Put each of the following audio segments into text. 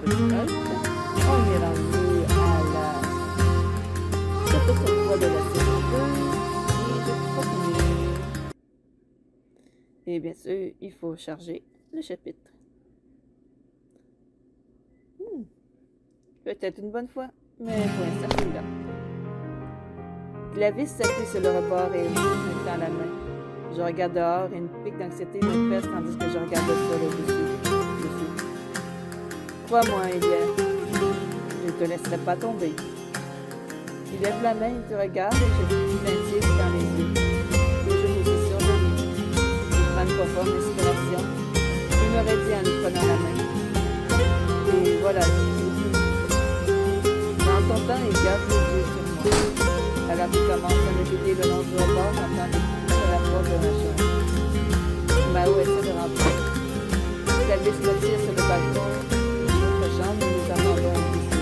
microscope. On est rendu à la chapitre 3 de la saison 2 et je continue. Et bien sûr, il faut charger le chapitre. Peut-être une bonne fois, mais pour l'instant, celui-là. Glavis s'appuie sur le rebord et me tend la main. Je regarde dehors et une pique d'anxiété me pèse tandis que je regarde le sol au-dessus. Crois-moi, Elia, je ne te laisserai pas tomber. Il lève la main, il te regarde et je vis l'intime dans les yeux. Et je me suis survenue. Il prend une profonde inspiration. Il m'aurait dit en lui prenant la main. Et voilà, dans ton temps, il garde les yeux sur moi. Alors qu'il commence à me guider le long du rebord, j'entends les coups de la porte de ma chambre. Mao essaie de rentrer. Glavis me tire sur le balcon de notre chambre et nous attendons ici.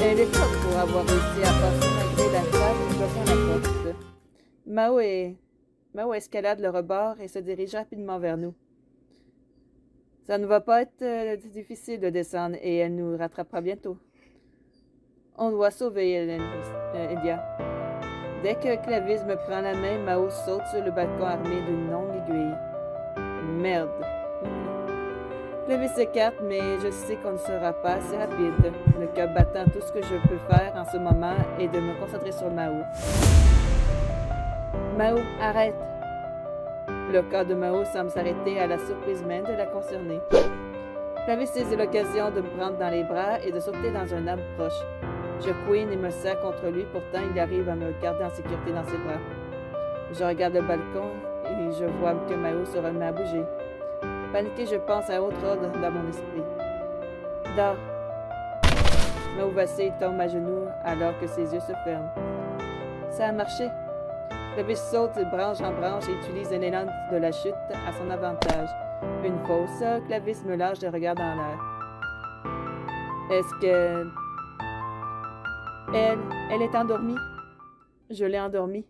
Elle est forte pour avoir réussi à passer malgré la femme en bloquant la porte. Mao escalade le rebord et se dirige rapidement vers nous. Ça ne va pas être difficile de descendre et elle nous rattrapera bientôt. On doit sauver Elia. Dès que Glavis me prend la main, Mao saute sur le balcon armé d'une longue aiguille. Merde. Glavis s'écarte, mais je sais qu'on ne sera pas assez rapide. Le cœur battant, tout ce que je peux faire en ce moment est de me concentrer sur Mao. Mao, arrête! Le corps de Mao semble s'arrêter à la surprise même de la concernée. Glavis saisit l'occasion de me prendre dans les bras et de sauter dans un arbre proche. Je couine et me serre contre lui, pourtant il arrive à me garder en sécurité dans ses bras. Je regarde le balcon et je vois que Mao se remet à bouger. Paniqué, je pense à autre ordre dans mon esprit. Dors. Mao vacille et tombe à genoux alors que ses yeux se ferment. Ça a marché. Glavis saute de branche en branche et utilise un élan de la chute à son avantage. Une fois au sol, Glavis me lâche de regard dans l'air. Est-ce que... Elle est endormie. Je l'ai endormie.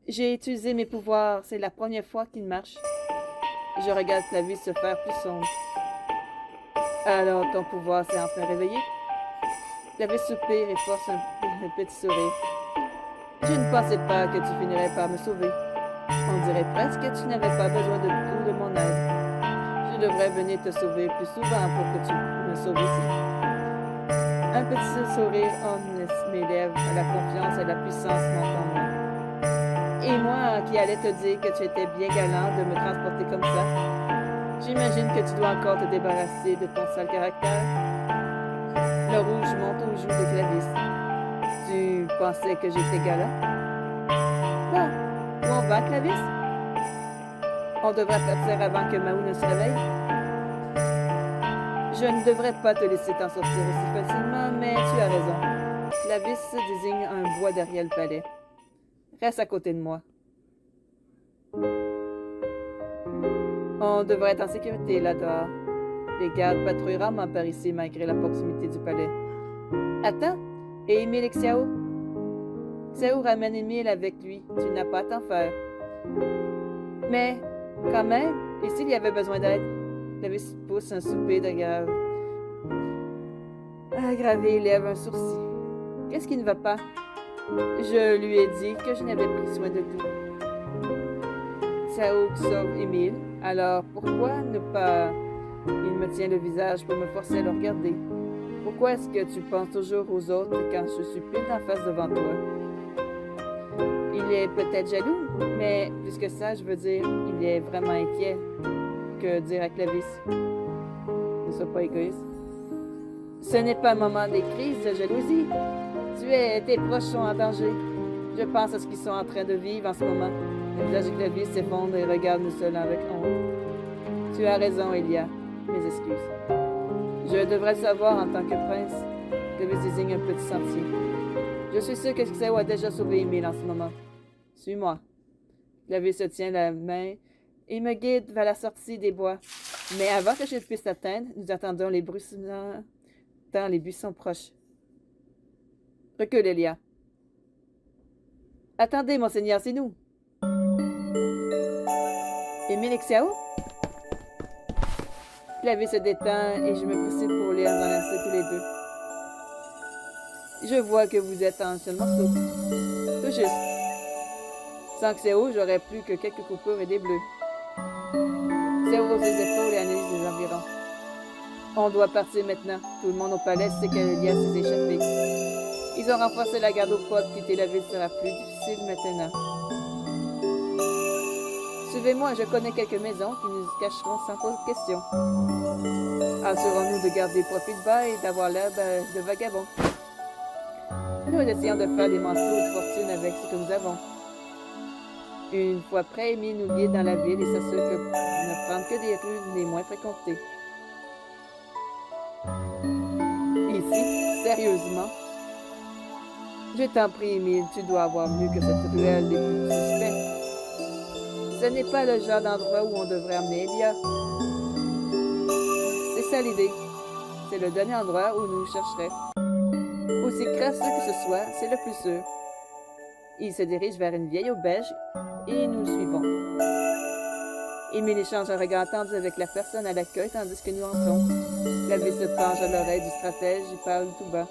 J'ai utilisé mes pouvoirs. C'est la première fois qu'il marche. Je regarde Glavis se faire plus sombre. Alors, ton pouvoir s'est enfin réveillé? Glavis soupire et force un petit sourire. Je ne pensais pas que tu finirais par me sauver. On dirait presque que tu n'avais pas besoin de tout de mon aide. Je devrais venir te sauver plus souvent pour que tu me sauves aussi. Un petit sourire orne mes lèvres, la confiance et la puissance montent en moi. Et moi qui allais te dire que tu étais bien galant de me transporter comme ça. J'imagine que tu dois encore te débarrasser de ton sale caractère. Le rouge monte aux joues de Glavis. Tu pensais que j'étais galant? Bon, où on va, Glavis? On devrait partir avant que Mao ne se réveille. Je ne devrais pas te laisser t'en sortir aussi facilement, mais tu as raison. Glavis désigne un bois derrière le palais. Reste à côté de moi. On devrait être en sécurité là-dehors. Les gardes patrouillent rarement par ici malgré la proximité du palais. Attends, et Émile et Xiao? Xiao ramène Émile avec lui. Tu n'as pas à t'en faire. Mais, quand même, et s'il y avait besoin d'aide? Glavis pousse un soupir de grave. Aggravé, lève un sourcil. Qu'est-ce qui ne va pas? Je lui ai dit que je n'avais pris soin de tout. Xiao sauve Émile, alors pourquoi ne pas... Il me tient le visage pour me forcer à le regarder. Pourquoi est-ce que tu penses toujours aux autres quand je suis pile en face devant toi? Il est peut-être jaloux, mais plus que ça, je veux dire, il est vraiment inquiet. Que dire à Glavis? Ne sois pas égoïste. Ce n'est pas un moment des crises de jalousie. Tes proches sont en danger. Je pense à ce qu'ils sont en train de vivre en ce moment. Le visage de Glavis s'effondre et regarde nous seuls avec honte. Tu as raison, Elia. Mes excuses. Je devrais le savoir en tant que prince. Glavis désigne un petit sentier. Je suis sûr que Xiao a déjà sauvé Émile en ce moment. Suis-moi. Glavis se tient la main et me guide vers la sortie des bois. Mais avant que je puisse l'atteindre, nous attendons les bruissants dans les buissons proches. Recule, Elia. Attendez, monseigneur, c'est nous. Émile et Xiao? Clavier se détend et je me précipite pour les enlacer tous les deux. Je vois que vous êtes en un seul morceau. Tout juste. Sans Xéo, j'aurais plus que quelques coupures et des bleus. Xéo hausse les épaules et analyse les environs. On doit partir maintenant. Tout le monde au palais sait qu'Alélia s'est échappée. Ils ont renforcé la garde aux portes. Quitter la ville sera plus difficile maintenant. Suivez-moi, je connais quelques maisons qui nous cacheront sans poser de questions. Assurons-nous de garder profil bas et d'avoir l'air de vagabonds. Nous essayons de faire des manteaux de fortune avec ce que nous avons. Une fois prêt, Émile nous guide dans la ville et s'assure de ne prendre que des rues les moins fréquentées. Ici, sérieusement. Je t'en prie, Émile, tu dois avoir mieux que cette ruelle des plus suspects. Ce n'est pas le genre d'endroit où on devrait emmener Elia. C'est ça l'idée. C'est le dernier endroit où nous chercherions. Aussi crasseux que ce soit, c'est le plus sûr. Il se dirige vers une vieille auberge et nous le suivons. Émile échange un regard tendu avec la personne à l'accueil tandis que nous entrons. Clavier se penche à l'oreille du stratège et parle tout bas.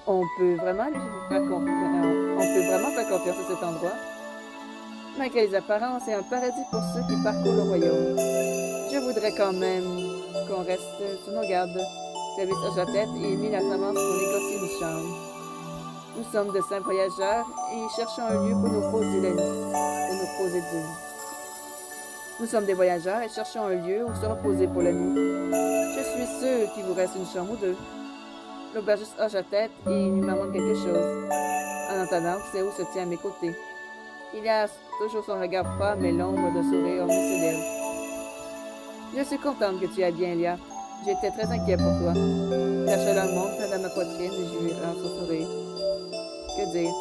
On peut vraiment faire confiance à cet endroit. Malgré les apparences, c'est un paradis pour ceux qui parcourent le royaume. Je voudrais quand même qu'on reste sous nos gardes. Clavier hoche la tête et Émile s'avance pour négocier une chambre. Nous sommes de simples voyageurs et cherchons un lieu pour nous poser la nuit. Nous sommes des voyageurs et cherchons un lieu où se reposer pour la nuit. Je suis sûr qu'il vous reste une chambre ou deux. L'aubergiste hoche la tête et il me montre quelque chose. En entendant, Xéo se tient à mes côtés. Il a toujours son regard froid, mais l'ombre de sourire orne ses lèvres. Je suis contente que tu ailles bien, Elia. J'étais très inquiet pour toi. La chaleur monte dans ma poitrine et je lui rends son sourire. Que dire?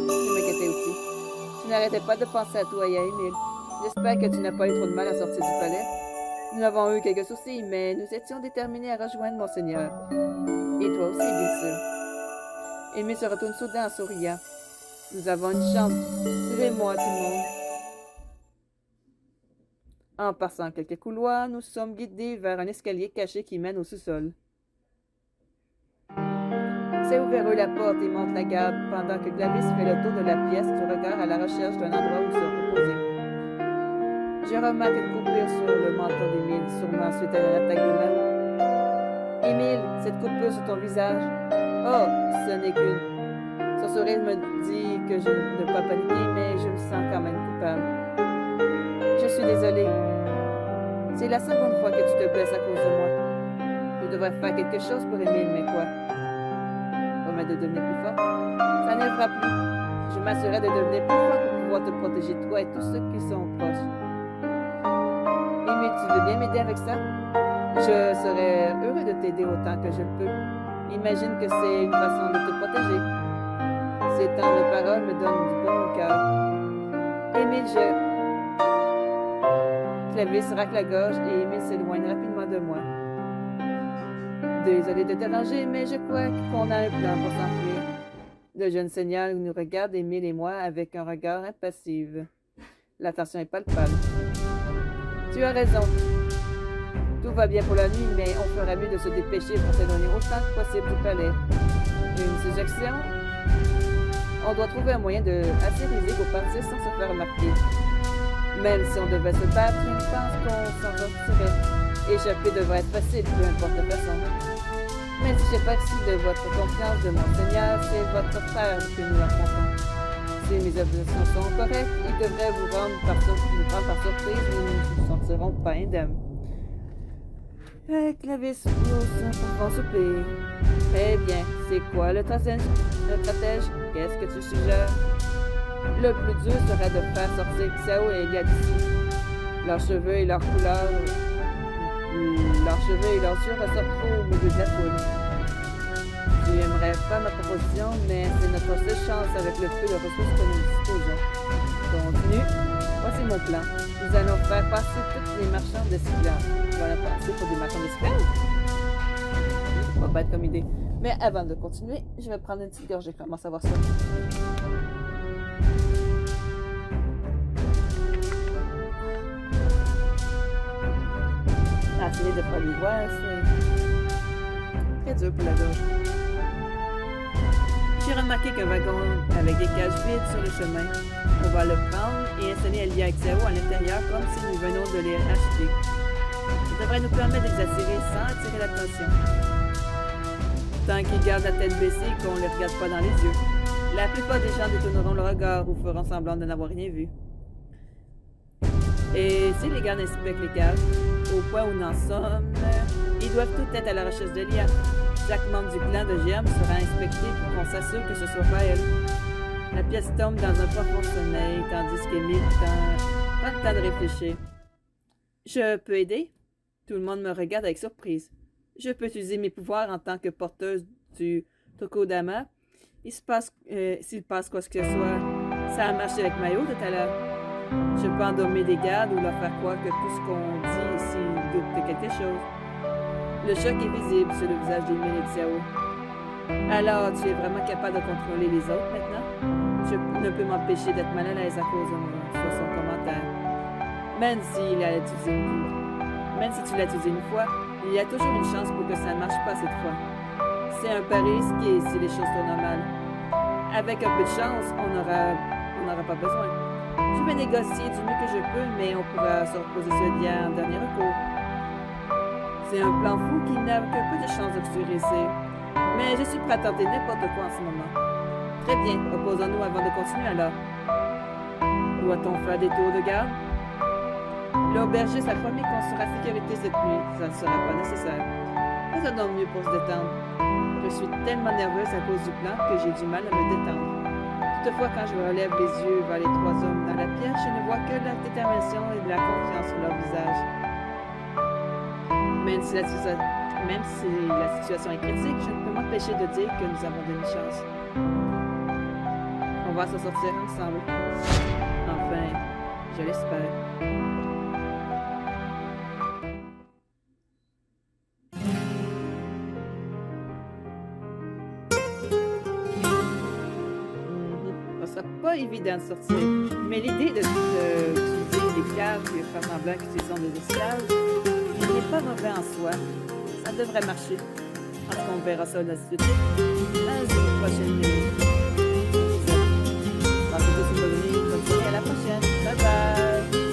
Je m'inquiétais aussi. Tu n'arrêtais pas de penser à toi et à Émile. J'espère que tu n'as pas eu trop de mal à sortir du palais. Nous avons eu quelques soucis, mais nous étions déterminés à rejoindre Monseigneur. Et toi aussi, bien sûr. Émile se retourne soudain en souriant. Nous avons une chambre. Suivez-moi, tout le monde. En passant quelques couloirs, nous sommes guidés vers un escalier caché qui mène au sous-sol. C'est ouvert la porte et monte la garde pendant que Glavis fait le tour de la pièce du regard à la recherche d'un endroit où se reposer. Je remarque une coupure sur le menton d'Émile, sûrement suite à l'attaque de Mahou. Émile, cette coupure sur ton visage. Oh, ce n'est qu'une. Son sourire me dit que je ne dois pas paniquer, mais je me sens quand même coupable. Je suis désolée. C'est la seconde fois que tu te blesses à cause de moi. Je devrais faire quelque chose pour Émile, mais quoi? Promettre de devenir plus forte? Ça n'arrivera plus. Je m'assurerai de devenir plus fort pour pouvoir te protéger, toi et tous ceux qui sont proches. Émile, tu veux bien m'aider avec ça? Je serais heureux de t'aider autant que je le peux. Imagine que c'est une façon de te protéger. Ces temps de parole me donnent du bon au cœur. Émile, Clavier se racle la gorge et Émile s'éloigne rapidement de moi. Désolé de te déranger, mais je crois qu'on a un plan pour s'enfuir. Le jeune seigneur nous regarde, Émile et moi, avec un regard impassif. La tension est palpable. Tu as raison. Tout va bien pour la nuit, mais on ferait mieux de se dépêcher pour s'éloigner autant que possible du palais. Une suggestion? On doit trouver un moyen assez risé pour partir sans se faire remarquer. Même si on devait se battre, je pense qu'on s'en sortirait. Échapper devrait être facile, peu importe la façon. Mais si je partie de votre confiance de Monseigneur, c'est votre frère que nous affrontons. Si mes observations sont correctes, il devrait vous prendre par surprise et nous ne sortirons pas indemnes. Clavis pousse un profond soupir. Très bien. C'est quoi le stratège? Qu'est-ce que tu suggères? Le plus dur serait de faire sortir Xao et Elia d'ici. Leurs cheveux et leurs couleurs... Leurs cheveux et leurs yeux ressortent trop au milieu de la foule. Tu aimerais pas ma proposition, mais c'est notre seule chance avec le peu de ressources que nous disposons. Continue. Voici mon plan. Nous allons faire passer tous les marchands d'esclaves. On va la passer pour des marchands d'esclaves? Ça va pas être comme idée. Mais avant de continuer, je vais prendre une petite gorgée. Comment savoir ça? années de folie. Ouais, c'est très dur pour la gorge. J'ai remarqué qu'un wagon avec des cages vides sur le chemin. On va le prendre et installer Elia et Xao à l'intérieur comme si nous venons de les acheter. Ça devrait nous permettre de les attirer sans attirer l'attention. Tant qu'ils gardent la tête baissée et qu'on ne les regarde pas dans les yeux. La plupart des gens détourneront le regard ou feront semblant de n'avoir rien vu. Et si les gardes inspectent les cages, au point où nous en sommes, ils doivent tout être à la recherche de Lia. Chaque membre du clan de Germe sera inspecté pour qu'on s'assure que ce soit pas elle. La pièce tombe dans un profond sommeil, tandis qu'Emile prend le temps de réfléchir. Je peux aider? Tout le monde me regarde avec surprise. Je peux utiliser mes pouvoirs en tant que porteuse du Tokodama. S'il passe quoi que ce soit, ça a marché avec Mayo tout à l'heure. Je peux endormir des gardes ou leur faire croire que tout ce qu'on dit ici doute de quelque chose. Le choc est visible sur le visage d'Emile et Xiao. Alors, tu es vraiment capable de contrôler les autres maintenant? Je ne peux m'empêcher d'être mal à l'aise à cause de son commentaire. Même si tu l'as utilisé une fois, il y a toujours une chance pour que ça ne marche pas cette fois. C'est un pari risqué si les choses tournent mal. Avec un peu de chance, on n'aura pas besoin. Je vais négocier du mieux que je peux, mais on pourra se reposer ce lien en dernier recours. C'est un plan fou qui n'a que peu de chances de se réussir. Mais je suis prêt à tenter n'importe quoi en ce moment. Très bien, reposons-nous avant de continuer alors. Doit-on faire des tours de garde? L'aubergiste a promis qu'on sera sécurité cette nuit. Ça ne sera pas nécessaire. Faisons mieux pour se détendre. Je suis tellement nerveuse à cause du plan que j'ai du mal à me détendre. Toutefois, quand je relève les yeux vers les trois hommes dans la pièce, je ne vois que la détermination et de la confiance sur leur visage. Même si la situation est critique, je ne peux m'empêcher de dire que nous avons demi-chance. On va s'en sortir ensemble. Enfin, je l'espère. Ce sera pas évident de sortir, mais l'idée d'utiliser des cages et faire semblant que ce sont des esclaves n'est pas mauvais en soi. Ça devrait marcher. En tout cas, on verra ça la suite. À la prochaine vidéo. Passez tous une bonne nuit. Bonne soirée. À la prochaine. Bye bye.